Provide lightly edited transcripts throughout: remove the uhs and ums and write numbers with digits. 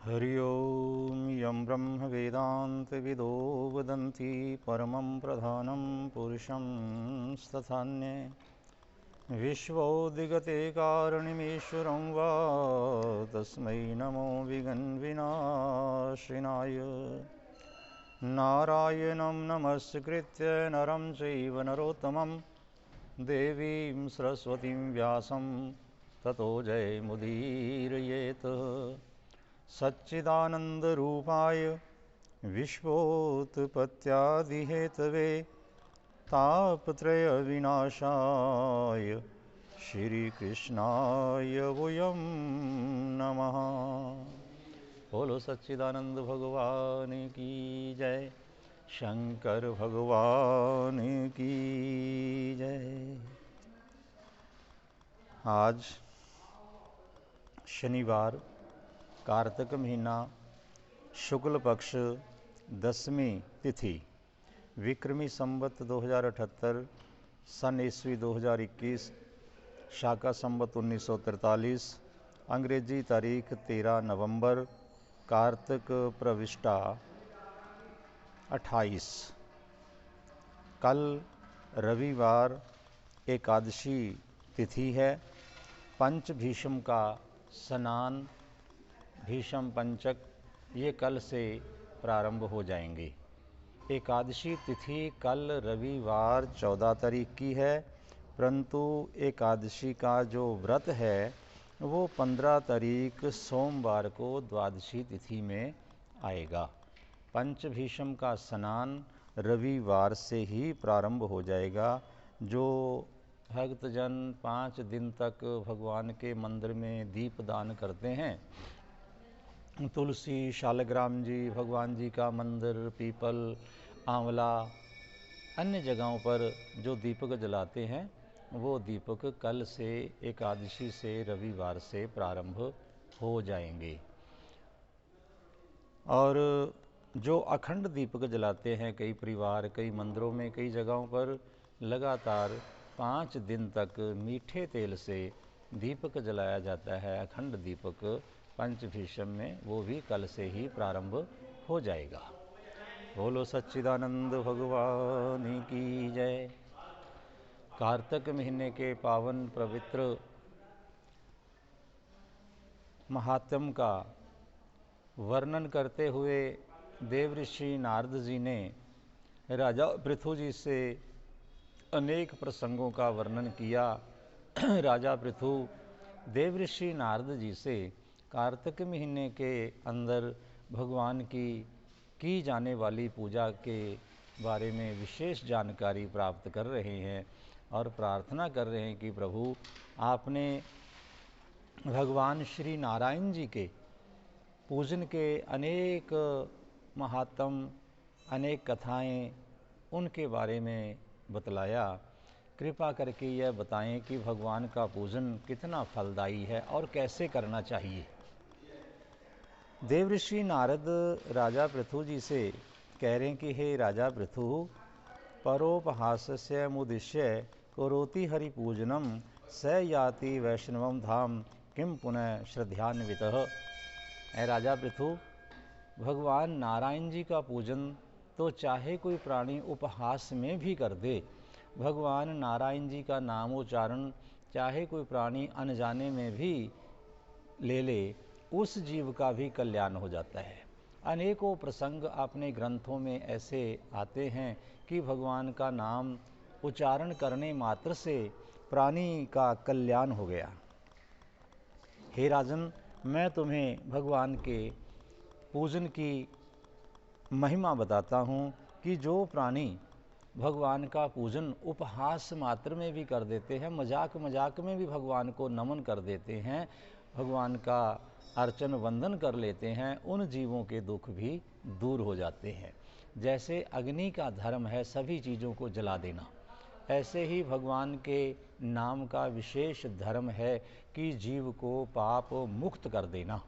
हरि ओं यं ब्रह्मवेदान्तविदो वदन्ति परमं प्रधानं पुरुषं तथान्ये विश्वोदिगते कारणीमीश्वरं वा तस्मै नमो विघ्नविनाशिनाय नारायणं नमस्कृत्य नरं चैव नरोत्तमं देवीं सरस्वतीं व्यासं ततो जयमुदीरयेत्। सच्चिदानन्दरूपाय विश्वोत्पत्त्यादिहेतवे तापत्रयविनाशाय श्रीकृष्णाय वयं नमः। बोलो सच्चिदानंद भगवान की जय, शंकर भगवान की जय। आज शनिवार, कार्तिक महीना, शुक्ल पक्ष, 10वीं तिथि, विक्रमी संवत 2078, सन ईस्वी 2021, शाका संवत 1943, अंग्रेजी तारीख 13 नवंबर, कार्तिक प्रविष्टा 28। कल रविवार एकादशी तिथि है। पंच भीष्म का स्नान, भीष्म पंचक ये कल से प्रारंभ हो जाएंगे। एकादशी तिथि कल रविवार 14 तारीख की है, परंतु एकादशी का जो व्रत है वो 15 तारीख सोमवार को द्वादशी तिथि में आएगा। पंच भीष्म का स्नान रविवार से ही प्रारंभ हो जाएगा। जो भक्तजन 5 दिन तक भगवान के मंदिर में दीप दान करते हैं, तुलसी, शालग्राम जी, भगवान जी का मंदिर, पीपल, आंवला, अन्य जगहों पर जो दीपक जलाते हैं वो दीपक कल से एकादशी से रविवार से प्रारंभ हो जाएंगे। और जो अखंड दीपक जलाते हैं, कई परिवार, कई मंदिरों में, कई जगहों पर लगातार 5 दिन तक मीठे तेल से दीपक जलाया जाता है, अखंड दीपक पंच भीष्म में, वो भी कल से ही प्रारंभ हो जाएगा। बोलो सच्चिदानंद भगवान की जय। कार्तिक महीने के पावन पवित्र महात्म का वर्णन करते हुए देवऋषि नारद जी ने राजा पृथु जी से अनेक प्रसंगों का वर्णन किया। राजा पृथु देवऋषि नारद जी से कार्तिक महीने के अंदर भगवान की जाने वाली पूजा के बारे में विशेष जानकारी प्राप्त कर रहे हैं और प्रार्थना कर रहे हैं कि प्रभु आपने भगवान श्री नारायण जी के पूजन के अनेक महात्म, अनेक कथाएं उनके बारे में बतलाया। कृपा करके यह बताएं कि भगवान का पूजन कितना फलदायी है और कैसे करना चाहिए। देवऋषि नारद राजा पृथु जी से कह रहे हैं कि हे राजा पृथु, परोपहासस्य मुदिश्य करोति हरिपूजनम स याति वैष्णवम धाम किम पुनः श्रद्धान्वितः। राजा पृथु, भगवान नारायण जी का पूजन तो चाहे कोई प्राणी उपहास में भी कर दे, भगवान नारायण जी का नामोच्चारण चाहे कोई प्राणी अनजाने में भी ले ले, उस जीव का भी कल्याण हो जाता है। अनेकों प्रसंग अपने ग्रंथों में ऐसे आते हैं कि भगवान का नाम उच्चारण करने मात्र से प्राणी का कल्याण हो गया। हे राजन, मैं तुम्हें भगवान के पूजन की महिमा बताता हूँ कि जो प्राणी भगवान का पूजन उपहास मात्र में भी कर देते हैं, मजाक मजाक में भी भगवान को नमन कर देते हैं, भगवान का अर्चन वंदन कर लेते हैं, उन जीवों के दुख भी दूर हो जाते हैं। जैसे अग्नि का धर्म है सभी चीज़ों को जला देना, ऐसे ही भगवान के नाम का विशेष धर्म है कि जीव को पाप मुक्त कर देना।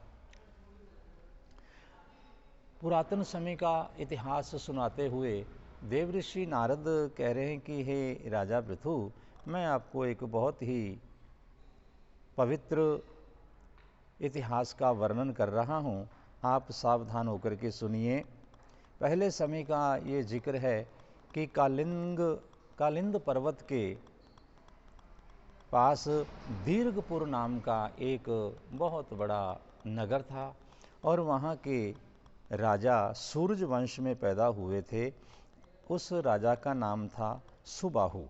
पुरातन समय का इतिहास सुनाते हुए देवऋषि नारद कह रहे हैं कि हे राजा पृथु, मैं आपको एक बहुत ही पवित्र इतिहास का वर्णन कर रहा हूँ आप सावधान होकर के सुनिए। पहले समय का ये जिक्र है कि कालिंद पर्वत के पास दीर्घपुर नाम का एक बहुत बड़ा नगर था और वहाँ के राजा सूर्य वंश में पैदा हुए थे। उस राजा का नाम था सुबाहु।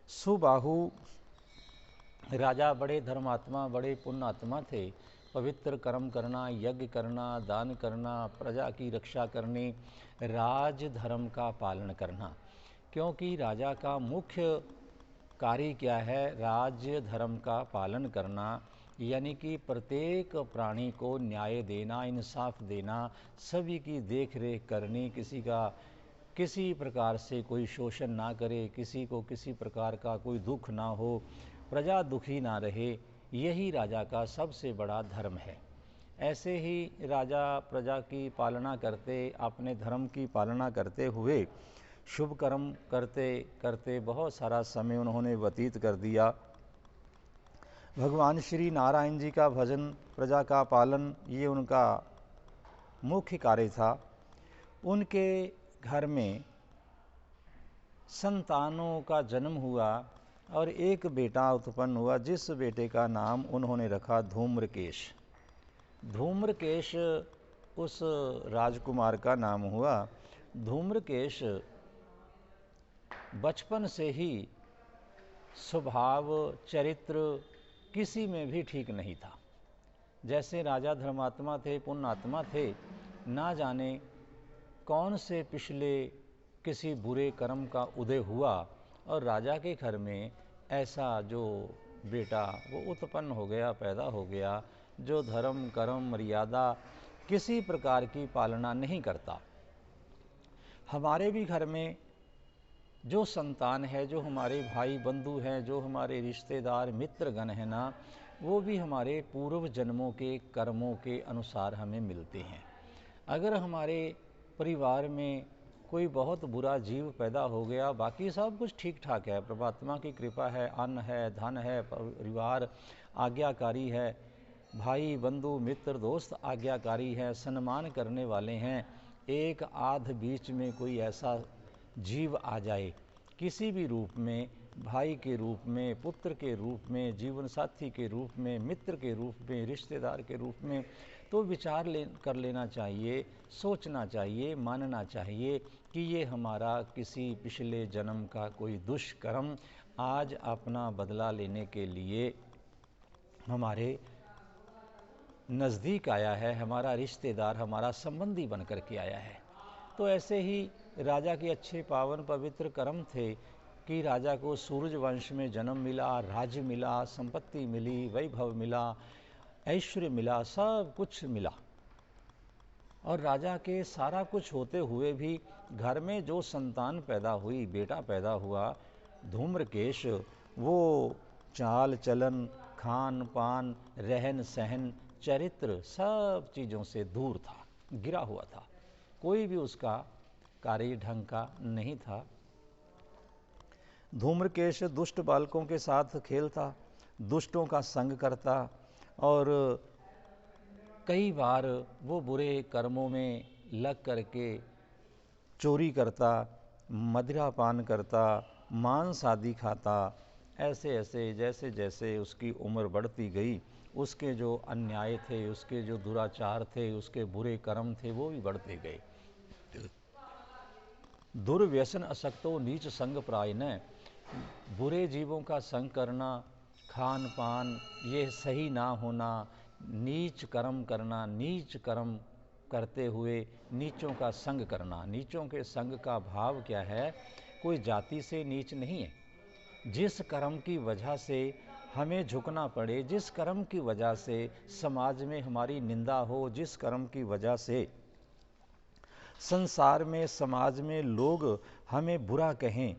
सुबाहु राजा बड़े धर्मात्मा, बड़े पुण्यात्मा थे। पवित्र कर्म करना, यज्ञ करना, दान करना, प्रजा की रक्षा करनी, राज धर्म का पालन करना। क्योंकि राजा का मुख्य कार्य क्या है? राज्य धर्म का पालन करना, यानी कि प्रत्येक प्राणी को न्याय देना, इंसाफ देना, सभी की देख रेख करनी, किसी प्रकार से कोई शोषण ना करे, किसी को किसी प्रकार का कोई दुख ना हो, प्रजा दुखी ना रहे, यही राजा का सबसे बड़ा धर्म है। ऐसे ही राजा प्रजा की पालना करते, अपने धर्म की पालना करते हुए शुभ कर्म करते करते बहुत सारा समय उन्होंने व्यतीत कर दिया। भगवान श्री नारायण जी का भजन, प्रजा का पालन, ये उनका मुख्य कार्य था। उनके घर में संतानों का जन्म हुआ और एक बेटा उत्पन्न हुआ, जिस बेटे का नाम उन्होंने रखा धूम्रकेश। धूम्रकेश उस राजकुमार का नाम हुआ। धूम्रकेश बचपन से ही स्वभाव चरित्र किसी में भी ठीक नहीं था। जैसे राजा धर्मात्मा थे, पुण्यात्मा थे, ना जाने कौन से पिछले किसी बुरे कर्म का उदय हुआ और राजा के घर में ऐसा जो बेटा वो उत्पन्न हो गया, पैदा हो गया, जो धर्म कर्म मर्यादा किसी प्रकार की पालना नहीं करता। हमारे भी घर में जो संतान है, जो हमारे भाई बंधु हैं, जो हमारे रिश्तेदार मित्रगण हैं ना, वो भी हमारे पूर्व जन्मों के कर्मों के अनुसार हमें मिलते हैं। अगर हमारे परिवार में कोई बहुत बुरा जीव पैदा हो गया, बाकी सब कुछ ठीक ठाक है, परमात्मा की कृपा है, अन्न है, धन है, परिवार आज्ञाकारी है, भाई बंधु मित्र दोस्त आज्ञाकारी हैं, सम्मान करने वाले हैं, एक आध बीच में कोई ऐसा जीव आ जाए, किसी भी रूप में, भाई के रूप में, पुत्र के रूप में, जीवन साथी के रूप में, मित्र के रूप में, रिश्तेदार के रूप में, तो विचार कर लेना चाहिए, सोचना चाहिए, मानना चाहिए कि ये हमारा किसी पिछले जन्म का कोई दुष्कर्म आज अपना बदला लेने के लिए हमारे नज़दीक आया है, हमारा रिश्तेदार, हमारा संबंधी बन कर के आया है। तो ऐसे ही राजा के अच्छे पावन पवित्र कर्म थे कि राजा को सूर्य वंश में जन्म मिला, राज्य मिला, संपत्ति मिली, वैभव मिला, ऐश्वर्य मिला, सब कुछ मिला। और राजा के सारा कुछ होते हुए भी घर में जो संतान पैदा हुई, बेटा पैदा हुआ धूम्रकेश, वो चाल चलन, खान पान, रहन सहन, चरित्र सब चीज़ों से दूर था, गिरा हुआ था। कोई भी उसका कार्य ढंग का नहीं था। धूम्रकेश दुष्ट बालकों के साथ खेलता, दुष्टों का संग करता और कई बार वो बुरे कर्मों में लग करके चोरी करता, मदिरा पान करता, मांस आदि खाता। ऐसे ऐसे जैसे जैसे उसकी उम्र बढ़ती गई, उसके जो अन्याय थे, उसके जो दुराचार थे, उसके बुरे कर्म थे, वो भी बढ़ते गए। दुर्व्यसन असक्तो नीच संग प्रायण, बुरे जीवों का संग करना, खान पान ये सही ना होना, नीच कर्म करना, नीच कर्म करते हुए नीचों का संग करना। नीचों के संग का भाव क्या है? कोई जाति से नीच नहीं है। जिस कर्म की वजह से हमें झुकना पड़े, जिस कर्म की वजह से समाज में हमारी निंदा हो, जिस कर्म की वजह से संसार में समाज में लोग हमें बुरा कहें,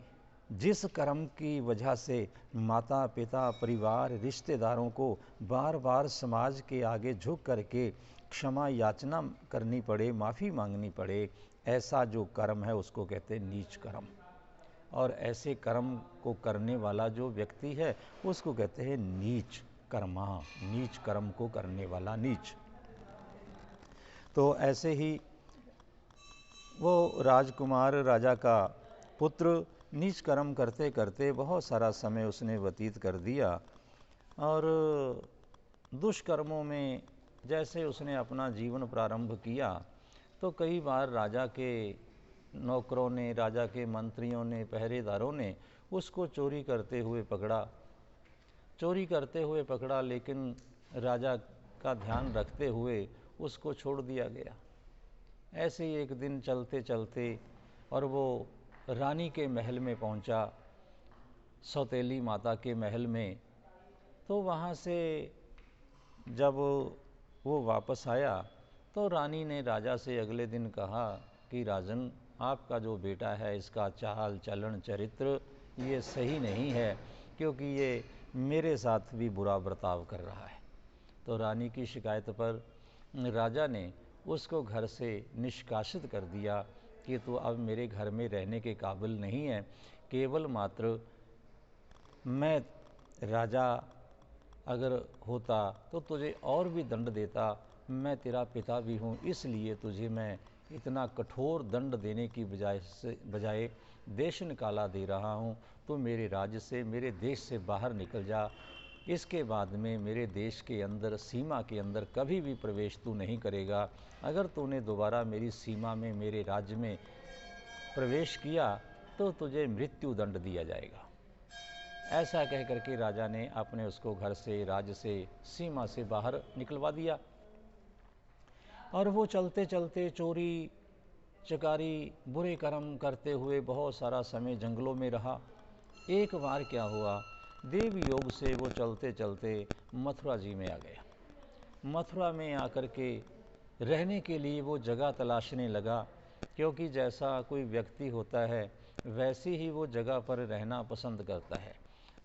जिस कर्म की वजह से माता पिता परिवार रिश्तेदारों को बार बार समाज के आगे झुक करके क्षमा याचना करनी पड़े, माफ़ी मांगनी पड़े, ऐसा जो कर्म है उसको कहते हैं नीच कर्म। और ऐसे कर्म को करने वाला जो व्यक्ति है उसको कहते हैं नीच कर्मा, नीच कर्म को करने वाला नीच। तो ऐसे ही वो राजकुमार राजा का पुत्र नीच कर्म करते करते बहुत सारा समय उसने व्यतीत कर दिया और दुष्कर्मों में जैसे उसने अपना जीवन प्रारंभ किया तो कई बार राजा के नौकरों ने, राजा के मंत्रियों ने, पहरेदारों ने उसको चोरी करते हुए पकड़ा, लेकिन राजा का ध्यान रखते हुए उसको छोड़ दिया गया। ऐसे ही एक दिन चलते चलते और वो रानी के महल में पहुंचा, सौतेली माता के महल में। तो वहाँ से जब वो वापस आया तो रानी ने राजा से अगले दिन कहा कि राजन, आपका जो बेटा है इसका चाल चलन चरित्र ये सही नहीं है, क्योंकि ये मेरे साथ भी बुरा बर्ताव कर रहा है। तो रानी की शिकायत पर राजा ने उसको घर से निष्कासित कर दिया कि तू अब मेरे घर में रहने के काबिल नहीं है। केवल मात्र मैं राजा अगर होता तो तुझे और भी दंड देता, मैं तेरा पिता भी हूँ, इसलिए तुझे मैं इतना कठोर दंड देने की बजाय देश निकाला दे रहा हूँ। तो मेरे राज्य से, मेरे देश से बाहर निकल जा। इसके बाद में मेरे देश के अंदर, सीमा के अंदर कभी भी प्रवेश तू नहीं करेगा। अगर तूने दोबारा मेरी सीमा में, मेरे राज्य में प्रवेश किया तो तुझे मृत्यु दंड दिया जाएगा। ऐसा कह करके राजा ने अपने उसको घर से, राज्य से, सीमा से बाहर निकलवा दिया। और वो चलते चलते चोरी चकारी, बुरे कर्म करते हुए बहुत सारा समय जंगलों में रहा। एक बार क्या हुआ, देव योग से वो चलते चलते मथुरा जी में आ गया। मथुरा में आकर के रहने के लिए वो जगह तलाशने लगा, क्योंकि जैसा कोई व्यक्ति होता है वैसी ही वो जगह पर रहना पसंद करता है।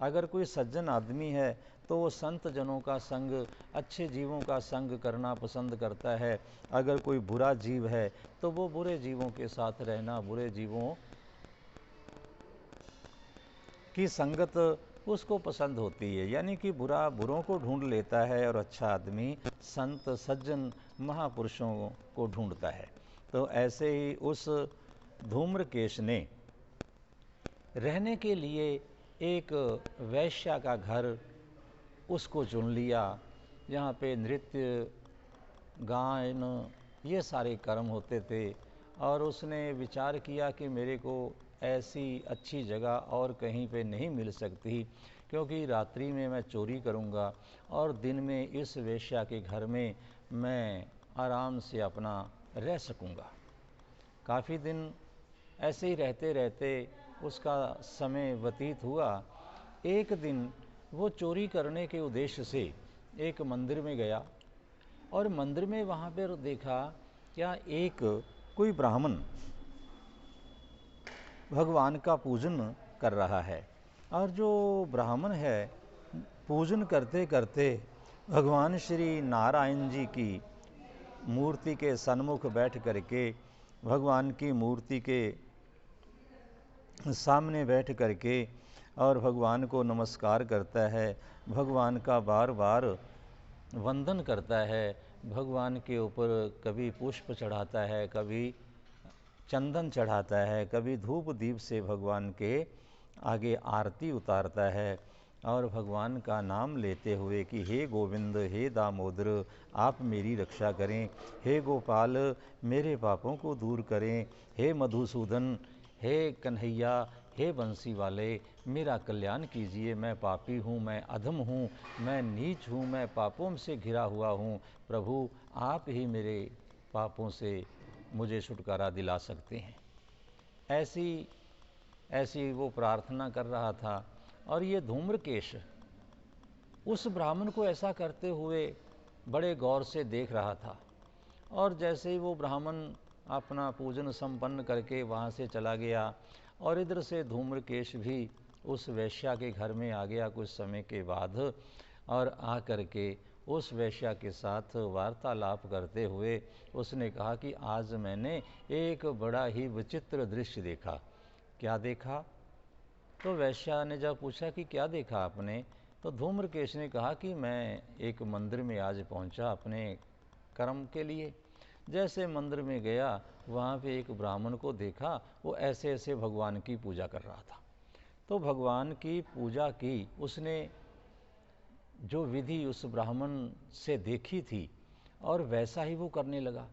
अगर कोई सज्जन आदमी है तो वो संत जनों का संग, अच्छे जीवों का संग करना पसंद करता है। अगर कोई बुरा जीव है तो वो बुरे जीवों के साथ रहना, बुरे जीवों की संगत उसको पसंद होती है। यानी कि बुरा बुरों को ढूंढ लेता है और अच्छा आदमी संत सज्जन महापुरुषों को ढूंढता है। तो ऐसे ही उस धूम्रकेश ने रहने के लिए एक वैश्या का घर उसको चुन लिया, जहाँ पे नृत्य, गायन, ये सारे कर्म होते थे। और उसने विचार किया कि मेरे को ऐसी अच्छी जगह और कहीं पे नहीं मिल सकती, क्योंकि रात्रि में मैं चोरी करूँगा और दिन में इस वेश्या के घर में मैं आराम से अपना रह सकूँगा। काफ़ी दिन ऐसे ही रहते रहते उसका समय व्यतीत हुआ। एक दिन वो चोरी करने के उद्देश्य से एक मंदिर में गया और मंदिर में वहाँ पर देखा क्या एक कोई ब्राह्मण भगवान का पूजन कर रहा है। और जो ब्राह्मण है पूजन करते करते भगवान श्री नारायण जी की मूर्ति के सन्मुख बैठ करके, भगवान की मूर्ति के सामने बैठ करके और भगवान को नमस्कार करता है, भगवान का बार बार वंदन करता है, भगवान के ऊपर कभी पुष्प चढ़ाता है, कभी चंदन चढ़ाता है, कभी धूप दीप से भगवान के आगे आरती उतारता है और भगवान का नाम लेते हुए कि हे गोविंद, हे दामोदर, आप मेरी रक्षा करें, हे गोपाल मेरे पापों को दूर करें, हे मधुसूदन, हे कन्हैया, हे बंसी वाले मेरा कल्याण कीजिए। मैं पापी हूँ, मैं अधम हूँ, मैं नीच हूँ, मैं पापों से घिरा हुआ हूँ। प्रभु आप ही मेरे पापों से मुझे छुटकारा दिला सकते हैं। ऐसी वो प्रार्थना कर रहा था। और ये धूम्रकेश उस ब्राह्मण को ऐसा करते हुए बड़े गौर से देख रहा था। और जैसे ही वो ब्राह्मण अपना पूजन संपन्न करके वहाँ से चला गया और इधर से धूम्रकेश भी उस वैश्या के घर में आ गया कुछ समय के बाद, और आ करके उस वैश्या के साथ वार्तालाप करते हुए उसने कहा कि आज मैंने एक बड़ा ही विचित्र दृश्य देखा। क्या देखा? तो वैश्या ने जब पूछा कि क्या देखा आपने, तो धूम्रकेश ने कहा कि मैं एक मंदिर में आज पहुंचा अपने कर्म के लिए। जैसे मंदिर में गया, वहाँ पे एक ब्राह्मण को देखा, वो ऐसे ऐसे भगवान की पूजा कर रहा था। तो भगवान की पूजा की उसने जो विधि उस ब्राह्मण से देखी थी और वैसा ही वो करने लगा।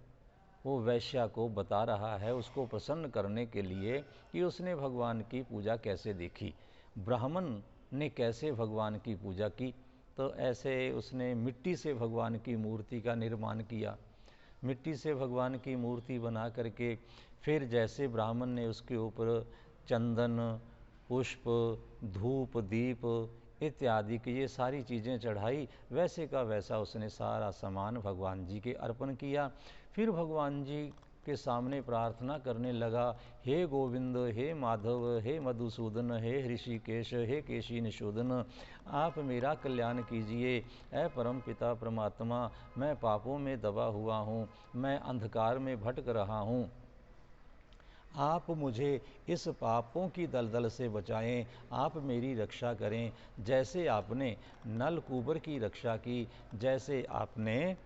वो वैश्या को बता रहा है उसको प्रसन्न करने के लिए कि उसने भगवान की पूजा कैसे देखी, ब्राह्मण ने कैसे भगवान की पूजा की। तो ऐसे उसने मिट्टी से भगवान की मूर्ति का निर्माण किया। मिट्टी से भगवान की मूर्ति बना करके फिर जैसे ब्राह्मण ने उसके ऊपर चंदन, पुष्प, धूप, दीप इत्यादि की ये सारी चीज़ें चढ़ाई, वैसे का वैसा उसने सारा सामान भगवान जी के अर्पण किया। फिर भगवान जी के सामने प्रार्थना करने लगा, हे गोविंद, हे माधव, हे मधुसूदन, हे ऋषिकेश, हे केशी निशोधन, आप मेरा कल्याण कीजिए। ऐ परम पिता परमात्मा, मैं पापों में दबा हुआ हूँ, मैं अंधकार में भटक रहा हूँ, आप मुझे इस पापों की दलदल से बचाएं, आप मेरी रक्षा करें। जैसे आपने नलकूबर की रक्षा की, जैसे आपने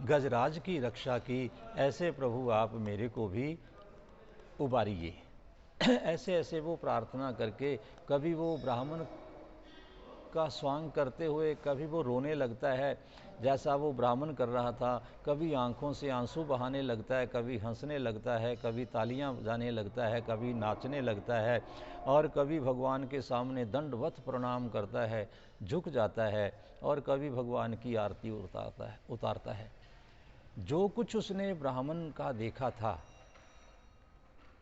गजराज की रक्षा की, ऐसे प्रभु आप मेरे को भी उबारिए। ऐसे ऐसे वो प्रार्थना करके कभी वो ब्राह्मण का स्वांग करते हुए कभी वो रोने लगता है, जैसा वो ब्राह्मण कर रहा था। कभी आंखों से आंसू बहाने लगता है, कभी हंसने लगता है, कभी तालियां बजाने लगता है, कभी नाचने लगता है, और कभी भगवान के सामने दंडवत प्रणाम करता है, झुक जाता है, और कभी भगवान की आरती उतारता है। जो कुछ उसने ब्राह्मण का देखा था,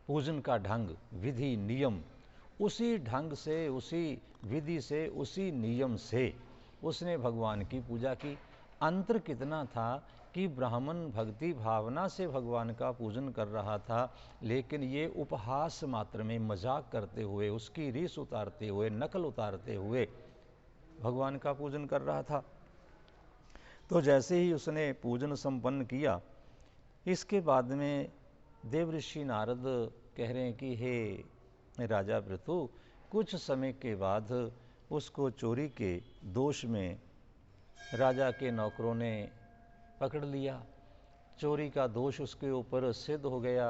पूजन का ढंग, विधि, नियम, उसी ढंग से, उसी विधि से, उसी नियम से उसने भगवान की पूजा की। अंतर कितना था कि ब्राह्मण भक्ति भावना से भगवान का पूजन कर रहा था, लेकिन ये उपहास मात्र में, मजाक करते हुए, उसकी रीस उतारते हुए, नकल उतारते हुए भगवान का पूजन कर रहा था। तो जैसे ही उसने पूजन संपन्न किया, इसके बाद में देवऋषि नारद कह रहे हैं कि हे राजा पृथु, कुछ समय के बाद उसको चोरी के दोष में राजा के नौकरों ने पकड़ लिया। चोरी का दोष उसके ऊपर सिद्ध हो गया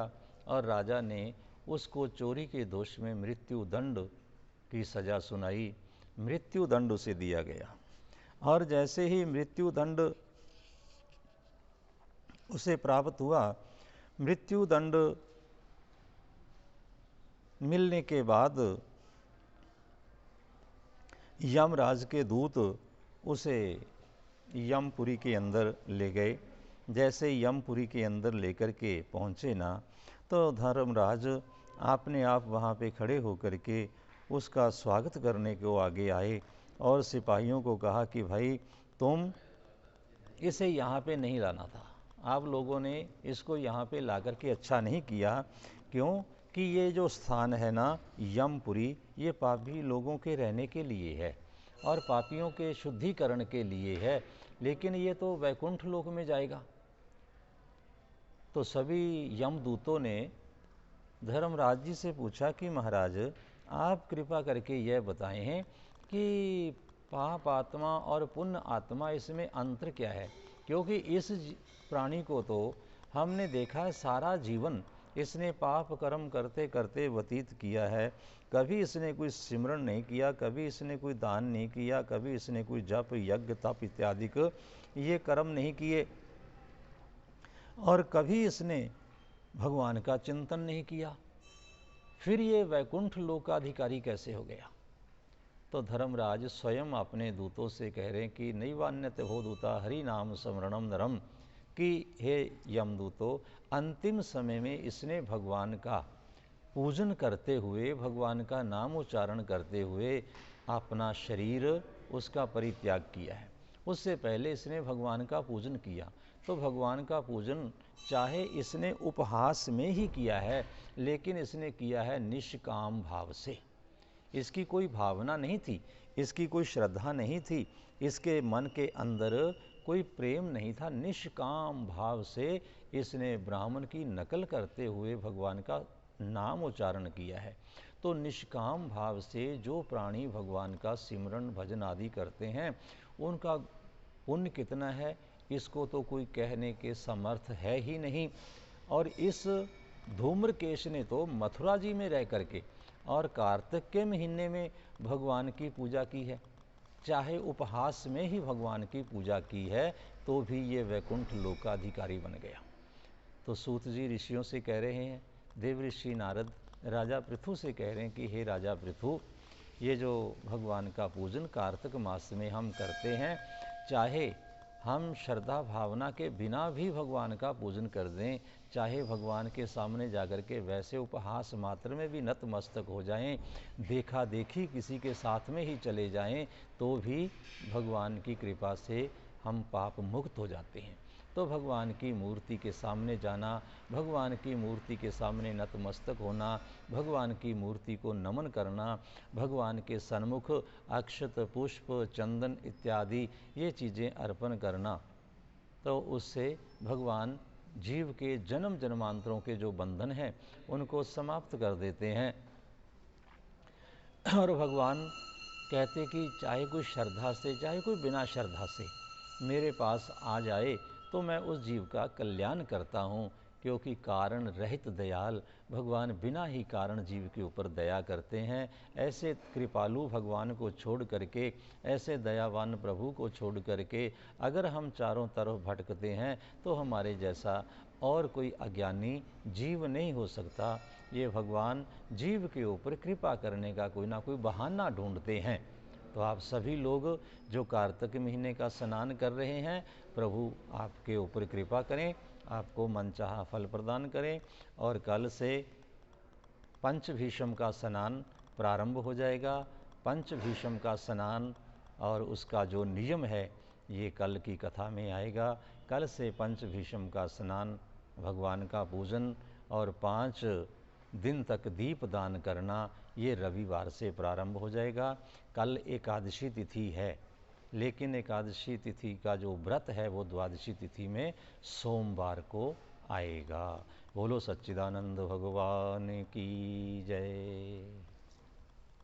और राजा ने उसको चोरी के दोष में मृत्यु दंड की सजा सुनाई। मृत्यु दंड उसे दिया गया, और जैसे ही मृत्यु दंड उसे प्राप्त हुआ, मृत्यु दंड मिलने के बाद यमराज के दूत उसे यमपुरी के अंदर ले गए। जैसे यमपुरी के अंदर लेकर के पहुँचे ना, तो धर्मराज आपने आप वहाँ पे खड़े होकर के उसका स्वागत करने को आगे आए और सिपाहियों को कहा कि भाई तुम इसे यहाँ पे नहीं लाना था, आप लोगों ने इसको यहाँ पे ला कर के अच्छा नहीं किया। क्यों कि ये जो स्थान है ना यमपुरी, ये पापी लोगों के रहने के लिए है और पापियों के शुद्धिकरण के लिए है, लेकिन ये तो वैकुंठ लोक में जाएगा। तो सभी यमदूतों ने धर्मराज जी से पूछा कि महाराज, आप कृपा करके यह बताएं हैं कि पाप आत्मा और पुण्य आत्मा, इसमें अंतर क्या है? क्योंकि इस प्राणी को तो हमने देखा है सारा जीवन इसने पाप कर्म करते करते व्यतीत किया है। कभी इसने कोई सिमरण नहीं किया, कभी इसने कोई दान नहीं किया, कभी इसने कोई जप, यज्ञ, तप इत्यादि को ये कर्म नहीं किए, और कभी इसने भगवान का चिंतन नहीं किया। फिर ये वैकुंठ लोकाधिकारी कैसे हो गया? तो धर्मराज स्वयं अपने दूतों से कह रहे हैं कि नैवान्यत हो दूता हरि नाम स्मरणम नरम, कि हे यमदूतो, अंतिम समय में इसने भगवान का पूजन करते हुए, भगवान का नाम उच्चारण करते हुए अपना शरीर उसका परित्याग किया है। उससे पहले इसने भगवान का पूजन किया, तो भगवान का पूजन चाहे इसने उपहास में ही किया है, लेकिन इसने किया है निष्काम भाव से। इसकी कोई भावना नहीं थी, इसकी कोई श्रद्धा नहीं थी, इसके मन के अंदर कोई प्रेम नहीं था। निष्काम भाव से इसने ब्राह्मण की नकल करते हुए भगवान का नाम उच्चारण किया है। तो निष्काम भाव से जो प्राणी भगवान का सिमरन भजन आदि करते हैं, उनका पुण्य कितना है इसको तो कोई कहने के समर्थ है ही नहीं। और इस धूम्रकेश ने तो मथुरा जी में रह करके और कार्तिक के महीने में भगवान की पूजा की है, चाहे उपहास में ही भगवान की पूजा की है, तो भी ये वैकुंठ लोकाधिकारी बन गया। तो सूत जी ऋषियों से कह रहे हैं, देव ऋषि नारद राजा पृथु से कह रहे हैं कि हे राजा पृथु, ये जो भगवान का पूजन कार्तिक मास में हम करते हैं, चाहे हम श्रद्धा भावना के बिना भी भगवान का पूजन कर दें, चाहे भगवान के सामने जाकर के वैसे उपहास मात्र में भी नतमस्तक हो जाएं, देखा देखी किसी के साथ में ही चले जाएं, तो भी भगवान की कृपा से हम पाप मुक्त हो जाते हैं। तो भगवान की मूर्ति के सामने जाना, भगवान की मूर्ति के सामने नतमस्तक होना, भगवान की मूर्ति को नमन करना, भगवान के सन्मुख अक्षत पुष्प चंदन इत्यादि ये चीज़ें अर्पण करना, तो उससे भगवान जीव के जन्म जन्मांतरों के जो बंधन हैं उनको समाप्त कर देते हैं। और भगवान कहते कि चाहे कोई श्रद्धा से चाहे कोई बिना श्रद्धा से मेरे पास आ जाए तो मैं उस जीव का कल्याण करता हूँ, क्योंकि कारण रहित दयाल भगवान बिना ही कारण जीव के ऊपर दया करते हैं। ऐसे कृपालु भगवान को छोड़ करके, ऐसे दयावान प्रभु को छोड़ करके अगर हम चारों तरफ भटकते हैं तो हमारे जैसा और कोई अज्ञानी जीव नहीं हो सकता। ये भगवान जीव के ऊपर कृपा करने का कोई ना कोई बहाना ढूंढते हैं। तो आप सभी लोग जो कार्तिक महीने का स्नान कर रहे हैं, प्रभु आपके ऊपर कृपा करें, आपको मनचाहा फल प्रदान करें। और कल से पंचभीषम का स्नान प्रारंभ हो जाएगा। पंचभीषम का स्नान और उसका जो नियम है ये कल की कथा में आएगा। कल से पंचभीषम का स्नान, भगवान का पूजन और 5 दिन तक दीप दान करना, ये रविवार से प्रारंभ हो जाएगा। कल एकादशी तिथि है, लेकिन एकादशी तिथि का जो व्रत है वो द्वादशी तिथि में सोमवार को आएगा। बोलो सच्चिदानंद भगवान की जय।